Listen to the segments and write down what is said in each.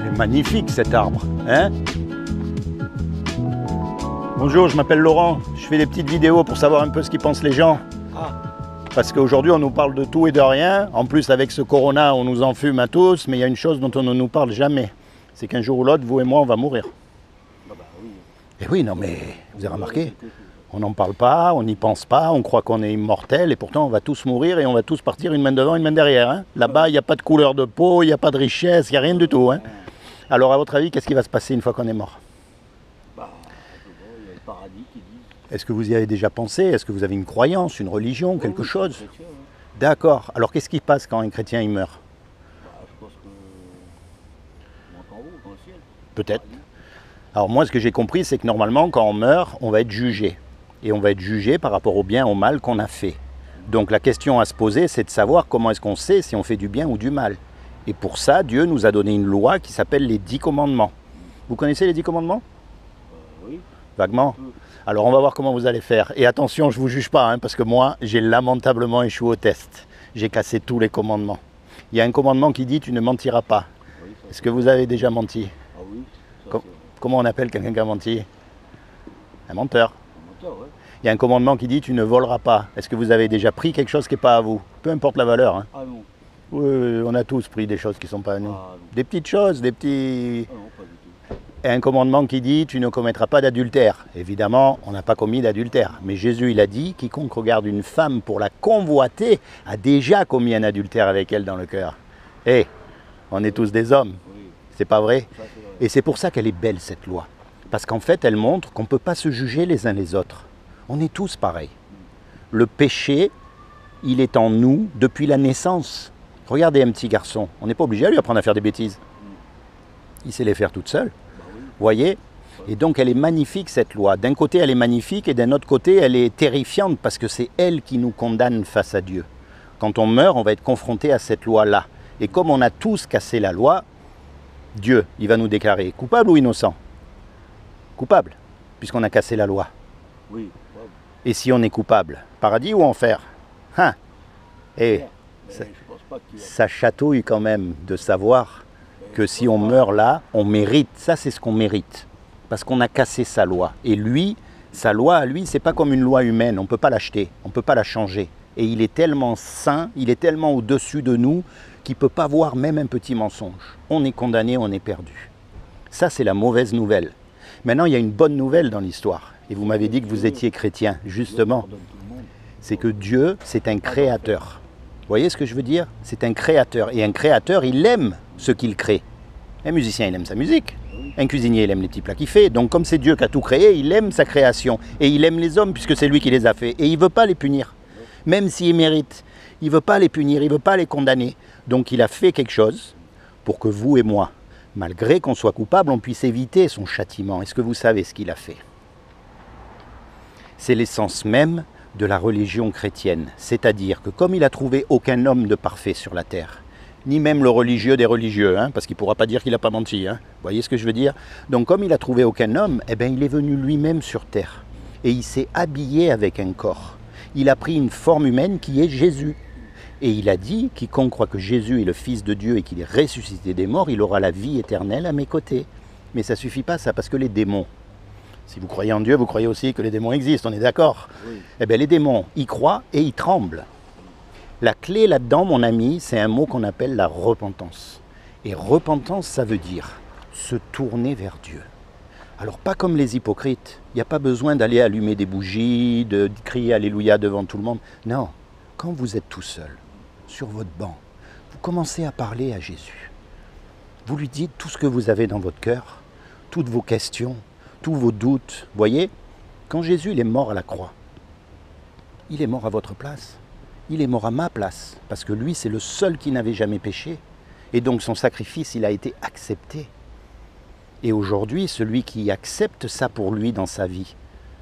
C'est magnifique cet arbre, hein? Bonjour, je m'appelle Laurent, je fais des petites vidéos pour savoir un peu ce qu'ils pensent les gens. Parce qu'aujourd'hui on nous parle de tout et de rien, en plus avec ce corona on nous enfume à tous, mais il y a une chose dont on ne nous parle jamais, c'est qu'un jour ou l'autre, vous et moi on va mourir. Et oui, non mais, vous avez remarqué, on n'en parle pas, on n'y pense pas, on croit qu'on est immortel et pourtant on va tous mourir et on va tous partir une main devant, une main derrière. Hein. Là-bas il n'y a pas de couleur de peau, il n'y a pas de richesse, il n'y a rien du tout. Hein. Alors à votre avis, qu'est-ce qui va se passer une fois qu'on est mort? Il y a le paradis qui dit. Est-ce que vous y avez déjà pensé? Est-ce que vous avez une croyance, une religion, quelque chose? D'accord. Alors qu'est-ce qui se passe quand un chrétien il meurt? Je pense que monte en haut, dans le ciel. Peut-être. Alors moi ce que j'ai compris c'est que normalement quand on meurt, on va être jugé. Et on va être jugé par rapport au bien, au mal qu'on a fait. Donc la question à se poser c'est de savoir comment est-ce qu'on sait si on fait du bien ou du mal. Et pour ça, Dieu nous a donné une loi qui s'appelle les 10 commandements. Vous connaissez les 10 commandements? Oui. Vaguement. Alors on va voir comment vous allez faire. Et attention, je ne vous juge pas, hein, parce que moi, j'ai lamentablement échoué au test. J'ai cassé tous les commandements. Il y a un commandement qui dit « tu ne mentiras pas Oui, ». Est-ce que vous avez déjà menti? Ah oui. Comment on appelle quelqu'un qui a menti? Un menteur. Un menteur, ouais. Il y a un commandement qui dit « tu ne voleras pas ». Est-ce que vous avez déjà pris quelque chose qui n'est pas à vous? Peu importe la valeur. Hein. Ah non. Oui, on a tous pris des choses qui ne sont pas à nous. Ah, non. Des petites choses, des petits... Ah non, pas du tout. Et un commandement qui dit « tu ne commettras pas d'adultère ». Évidemment, on n'a pas commis d'adultère. Mais Jésus, il a dit « quiconque regarde une femme pour la convoiter a déjà commis un adultère avec elle dans le cœur ». Eh, on est tous des hommes, Oui. c'est pas vrai? Ça, c'est vrai. Et c'est pour ça qu'elle est belle cette loi. Parce qu'en fait, elle montre qu'on ne peut pas se juger les uns les autres. On est tous pareils. Le péché, il est en nous depuis la naissance. Regardez un petit garçon, on n'est pas obligé à lui apprendre à faire des bêtises. Il sait les faire toute seule. Voyez? Et donc elle est magnifique cette loi. D'un côté elle est magnifique et d'un autre côté elle est terrifiante parce que c'est elle qui nous condamne face à Dieu. Quand on meurt, on va être confronté à cette loi-là. Et comme on a tous cassé la loi, Dieu, il va nous déclarer coupable ou innocent? Coupable, puisqu'on a cassé la loi. Oui. Et si on est coupable, paradis ou enfer? Hein? Et Je pense pas qu'il va. ça chatouille quand même de savoir que si on meurt là, on mérite. Ça, c'est ce qu'on mérite. Parce qu'on a cassé sa loi. Et lui, sa loi à lui, c'est pas comme une loi humaine. On ne peut pas l'acheter, on ne peut pas la changer. Et il est tellement saint, il est tellement au-dessus de nous qu'il ne peut pas voir même un petit mensonge. On est condamné, on est perdu. Ça, c'est la mauvaise nouvelle. Maintenant, il y a une bonne nouvelle dans l'histoire. Et vous m'avez dit que vous étiez chrétien, justement. C'est que Dieu, c'est un créateur. Vous voyez ce que je veux dire? C'est un créateur. Et un créateur, il aime ce qu'il crée. Un musicien, il aime sa musique. Un cuisinier, il aime les petits plats qu'il fait. Donc comme c'est Dieu qui a tout créé, il aime sa création. Et il aime les hommes puisque c'est lui qui les a faits. Et il ne veut pas les punir. Même s'ils méritent. Il ne veut pas les punir, il ne veut pas les condamner. Donc il a fait quelque chose pour que vous et moi, malgré qu'on soit coupable, on puisse éviter son châtiment. Est-ce que vous savez ce qu'il a fait? C'est l'essence même de la religion chrétienne. C'est-à-dire que comme il a trouvé aucun homme de parfait sur la terre, ni même le religieux des religieux, hein, parce qu'il ne pourra pas dire qu'il n'a pas menti. Hein. Vous voyez ce que je veux dire? Donc comme il a trouvé aucun homme, eh bien, il est venu lui-même sur terre. Et il s'est habillé avec un corps. Il a pris une forme humaine qui est Jésus. Et il a dit, quiconque croit que Jésus est le Fils de Dieu et qu'il est ressuscité des morts, il aura la vie éternelle à mes côtés. Mais ça ne suffit pas ça, parce que les démons, si vous croyez en Dieu, vous croyez aussi que les démons existent, on est d'accord? Oui. Eh bien les démons, ils croient et ils tremblent. La clé là-dedans, mon ami, c'est un mot qu'on appelle la repentance. Et repentance, ça veut dire se tourner vers Dieu. Alors pas comme les hypocrites, il n'y a pas besoin d'aller allumer des bougies, de crier Alléluia devant tout le monde. Non, quand vous êtes tout seul, sur votre banc, vous commencez à parler à Jésus. Vous lui dites tout ce que vous avez dans votre cœur, toutes vos questions, tous vos doutes. Voyez, quand Jésus il est mort à la croix, il est mort à votre place. Il est mort à ma place, parce que lui, c'est le seul qui n'avait jamais péché. Et donc son sacrifice, il a été accepté. Et aujourd'hui, celui qui accepte ça pour lui dans sa vie,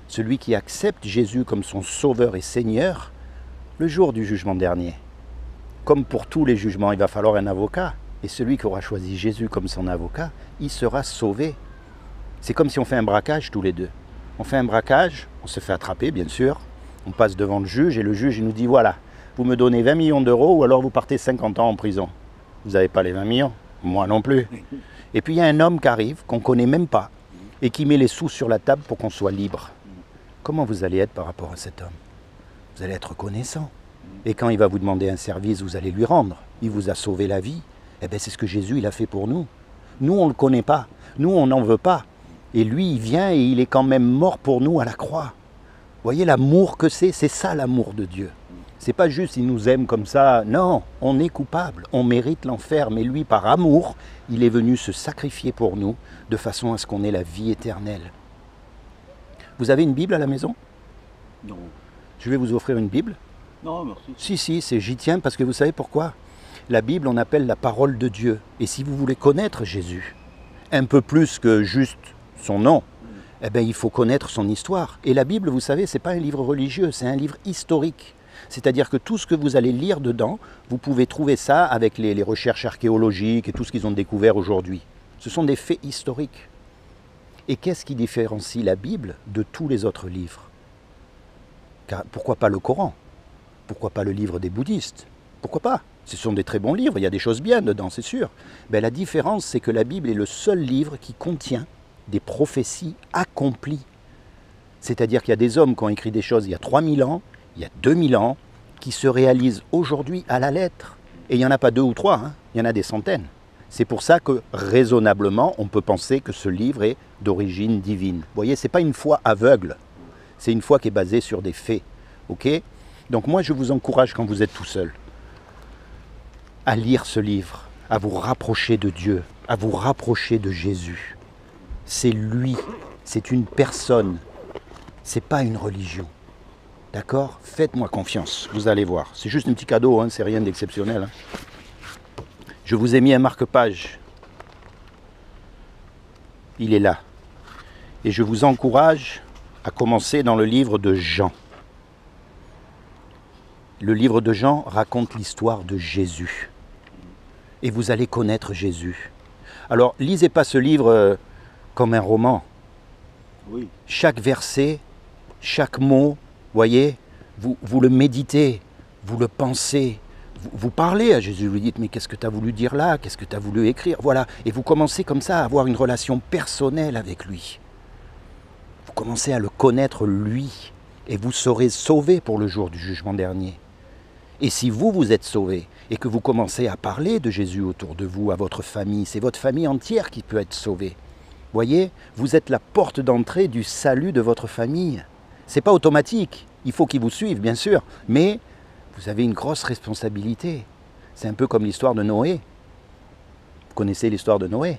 celui qui accepte Jésus comme son sauveur et Seigneur, le jour du jugement dernier, comme pour tous les jugements, il va falloir un avocat. Et celui qui aura choisi Jésus comme son avocat, il sera sauvé. C'est comme si on fait un braquage tous les deux. On fait un braquage, on se fait attraper bien sûr, on passe devant le juge et le juge il nous dit voilà, vous me donnez 20 millions d'euros ou alors vous partez 50 ans en prison. Vous n'avez pas les 20 millions, moi non plus. Et puis il y a un homme qui arrive, qu'on ne connaît même pas, et qui met les sous sur la table pour qu'on soit libre. Comment vous allez être par rapport à cet homme? Vous allez être reconnaissant. Et quand il va vous demander un service, vous allez lui rendre. Il vous a sauvé la vie. Eh bien, c'est ce que Jésus il a fait pour nous. Nous, on ne le connaît pas. Nous, on n'en veut pas. Et lui, il vient et il est quand même mort pour nous à la croix. Vous voyez l'amour que c'est ça l'amour de Dieu. C'est pas juste il nous aime comme ça. Non, on est coupable. On mérite l'enfer. Mais lui, par amour, il est venu se sacrifier pour nous de façon à ce qu'on ait la vie éternelle. Vous avez une Bible à la maison? Non. Je vais vous offrir une Bible. Non, merci. Si, j'y tiens parce que vous savez pourquoi? La Bible, on appelle la parole de Dieu. Et si vous voulez connaître Jésus, un peu plus que juste son nom, eh bien, il faut connaître son histoire. Et la Bible, vous savez, ce n'est pas un livre religieux, c'est un livre historique. C'est-à-dire que tout ce que vous allez lire dedans, vous pouvez trouver ça avec les recherches archéologiques et tout ce qu'ils ont découvert aujourd'hui. Ce sont des faits historiques. Et qu'est-ce qui différencie la Bible de tous les autres livres? Car pourquoi pas le Coran? Pourquoi pas le livre des bouddhistes? Pourquoi pas? Ce sont des très bons livres, il y a des choses bien dedans, c'est sûr. Mais la différence, c'est que la Bible est le seul livre qui contient des prophéties accomplies. C'est-à-dire qu'il y a des hommes qui ont écrit des choses il y a 3000 ans, il y a 2000 ans, qui se réalisent aujourd'hui à la lettre. Et il n'y en a pas 2 ou 3, hein, il y en a des centaines. C'est pour ça que, raisonnablement, on peut penser que ce livre est d'origine divine. Vous voyez, ce n'est pas une foi aveugle, c'est une foi qui est basée sur des faits. Ok? Donc moi, je vous encourage, quand vous êtes tout seul, à lire ce livre, à vous rapprocher de Dieu, à vous rapprocher de Jésus. C'est lui, c'est une personne, c'est pas une religion. D'accord? Faites-moi confiance, vous allez voir. C'est juste un petit cadeau, hein, c'est rien d'exceptionnel. Hein. Je vous ai mis un marque-page. Il est là. Et je vous encourage à commencer dans le livre de Jean. Le livre de Jean raconte l'histoire de Jésus. Et vous allez connaître Jésus. Alors, lisez pas ce livre comme un roman. Oui. Chaque verset, chaque mot, voyez, vous le méditez, vous le pensez, vous parlez à Jésus, vous lui dites, mais qu'est-ce que tu as voulu dire là? Qu'est-ce que tu as voulu écrire? Voilà, et vous commencez comme ça à avoir une relation personnelle avec lui. Vous commencez à le connaître lui, et vous serez sauvés pour le jour du jugement dernier. Et si vous êtes sauvés, et que vous commencez à parler de Jésus autour de vous, à votre famille, c'est votre famille entière qui peut être sauvée. Voyez, vous êtes la porte d'entrée du salut de votre famille. Ce n'est pas automatique, il faut qu'ils vous suivent, bien sûr, mais vous avez une grosse responsabilité. C'est un peu comme l'histoire de Noé. Vous connaissez l'histoire de Noé?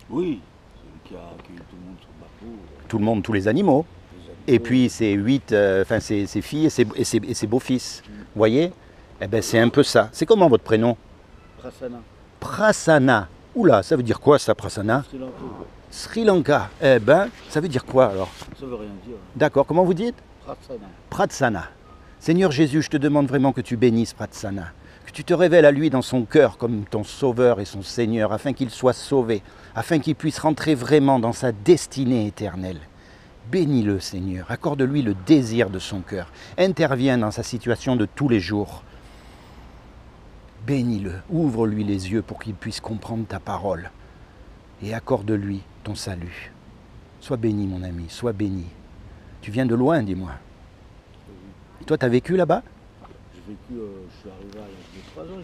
Oui. Celui qui a accueilli tout le monde sur le bateau. Tout le monde, tous les animaux. Et puis ses filles et ses beaux-fils. Vous voyez? Eh bien, c'est un peu ça. C'est comment votre prénom? Prasanna. Prasanna. Oula, ça veut dire quoi ça, Prasanna? Sri Lanka. Sri Lanka. Eh ben, ça veut dire quoi alors? Ça veut rien dire. D'accord, comment vous dites? Prasanna. Pratsana. Seigneur Jésus, je te demande vraiment que tu bénisses Pratsana, que tu te révèles à lui dans son cœur comme ton sauveur et son Seigneur, afin qu'il soit sauvé, afin qu'il puisse rentrer vraiment dans sa destinée éternelle. Bénis-le, Seigneur, accorde-lui le désir de son cœur, interviens dans sa situation de tous les jours. Bénis-le, ouvre-lui les yeux pour qu'il puisse comprendre ta parole et accorde-lui ton salut. Sois béni, mon ami, sois béni. Tu viens de loin, dis-moi. Toi, tu as vécu là-bas? J'ai vécu, je suis arrivé à l'âge de 3 ans.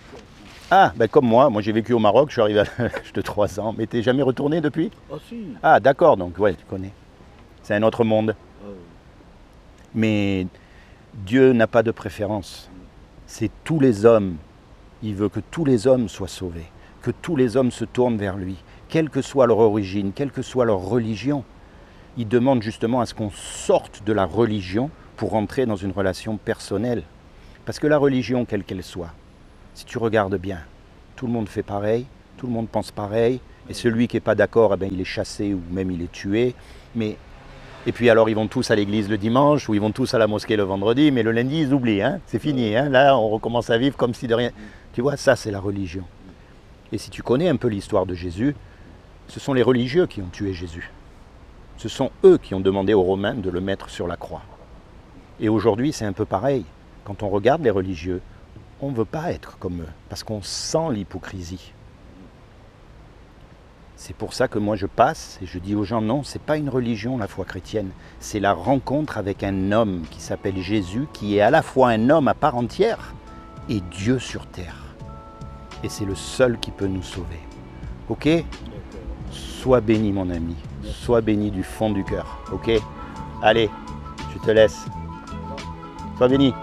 Ah, ben comme moi j'ai vécu au Maroc, je suis arrivé à l'âge de 3 ans. Mais t'es jamais retourné depuis? Ah si. Ah, d'accord, donc ouais, tu connais. C'est un autre monde. Ah, oui. Mais Dieu n'a pas de préférence. C'est tous les hommes. Il veut que tous les hommes soient sauvés, que tous les hommes se tournent vers lui, quelle que soit leur origine, quelle que soit leur religion. Il demande justement à ce qu'on sorte de la religion pour entrer dans une relation personnelle. Parce que la religion, quelle qu'elle soit, si tu regardes bien, tout le monde fait pareil, tout le monde pense pareil, et celui qui n'est pas d'accord, eh bien, il est chassé ou même il est tué. Et puis alors ils vont tous à l'église le dimanche, ou ils vont tous à la mosquée le vendredi, mais le lundi ils oublient, hein, c'est fini. Hein, là on recommence à vivre comme si de rien... Tu vois, ça c'est la religion. Et si tu connais un peu l'histoire de Jésus, ce sont les religieux qui ont tué Jésus. Ce sont eux qui ont demandé aux Romains de le mettre sur la croix. Et aujourd'hui, c'est un peu pareil. Quand on regarde les religieux, on ne veut pas être comme eux, parce qu'on sent l'hypocrisie. C'est pour ça que moi je passe et je dis aux gens, non, c'est pas une religion la foi chrétienne, c'est la rencontre avec un homme qui s'appelle Jésus, qui est à la fois un homme à part entière et Dieu sur terre. Et c'est le seul qui peut nous sauver. Ok? D'accord. Sois béni mon ami, sois béni du fond du cœur. Ok? Allez, je te laisse. Sois béni.